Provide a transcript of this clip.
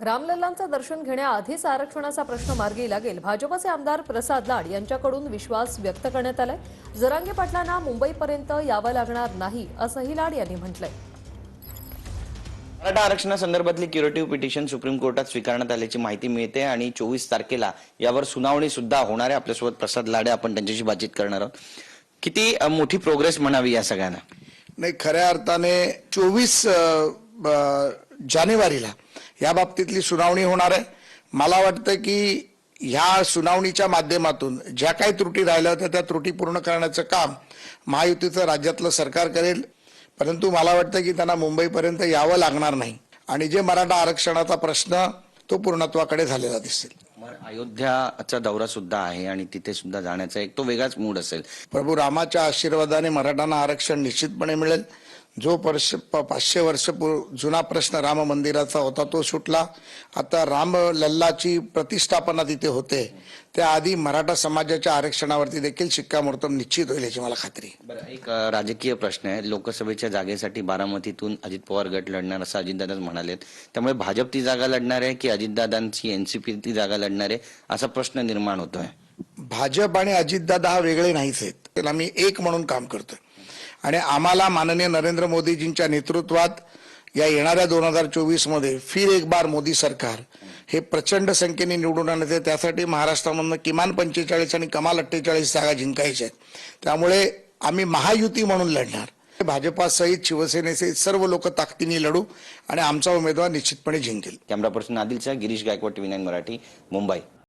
रामलल्लांचं दर्शन घेण्याआधीच आरक्षणाचा प्रश्न मार्गी लागेल. भाजपचे आमदार प्रसाद लाड यांच्याकडून विश्वास व्यक्त करण्यात आलाय. जरांगे पाटलांना मुंबईपर्यंत यावं लागणार नाही असंही लाड यांनी म्हटलंय. मराठा आरक्षणासंदर्भातली क्युरेटिव्ह पिटिशन सुप्रीम कोर्टात स्वीकारण्यात आल्याची माहिती मिळते आणि 24 तारखेला यावर सुनावणी सुद्धा होणार आहे. आपल्यासोबत प्रसाद लाड आपण त्यांच्याशी बातचीत करणार आहोत. किती मोठी प्रोग्रेस म्हणावी या सगळ्यांना? नाही, खऱ्या अर्थाने 24 जानेवारीला या बाबतीतली सुनावणी होणार आहे. मला वाटतं की ह्या सुनावणीच्या माध्यमातून ज्या काही त्रुटी राहिल्या होत्या त्या त्रुटी पूर्ण करण्याचं काम महायुतीचं राज्यातलं सरकार करेल. परंतु मला वाटतं की त्यांना मुंबईपर्यंत यावं लागणार नाही आणि जे मराठा आरक्षणाचा प्रश्न तो पूर्णत्वाकडे झालेला दिसेल. अयोध्याचा दौरा सुद्धा आहे आणि तिथे सुद्धा जाण्याचा एक तो वेगळाच मूड असेल. प्रभू रामाच्या आशीर्वादाने मराठांना आरक्षण निश्चितपणे मिळेल. जो 500 वर्ष जुना प्रश्न राम मंदिराचा होता तो सुटला. आता राम लल्लाची प्रतिष्ठापना तिथे होते. त्याआधी मराठा समाजाच्या आरक्षणावरती देखील शिक्कामोर्तब निश्चित होईल याची मला खात्री आहे. एक राजकीय प्रश्न आहे. लोकसभेच्या जागेसाठी बारामतीतून अजित पवार गट लढणार असं अजितदादाच म्हणालेत. त्यामुळे भाजप ती जागा लढणार आहे की अजितदादांची एनसीपी ती जागा लढणार आहे असा प्रश्न निर्माण होतोय. भाजप आणि अजितदादा हा वेगळे नाहीच आहेत. त्याला मी एक म्हणून काम करतोय आणि आम्हाला माननीय नरेंद्र मोदीजींच्या नेतृत्वात या येणाऱ्या 2024 मध्ये फिर एक बार मोदी सरकार हे प्रचंड संख्येने निवडून आणते. त्यासाठी महाराष्ट्रामधनं किमान 45 आणि कमाल 48 जागा जिंकायच्या आहेत. त्यामुळे आम्ही महायुती म्हणून लढणार. भाजपासहित शिवसेनेसहित सर्व लोक ताकदीने लढू आणि आमचा उमेदवार निश्चितपणे जिंकेल. कॅमेरा पर्सन आदिलचा गिरीश गायकवाड, TV9 मराठी, मुंबई.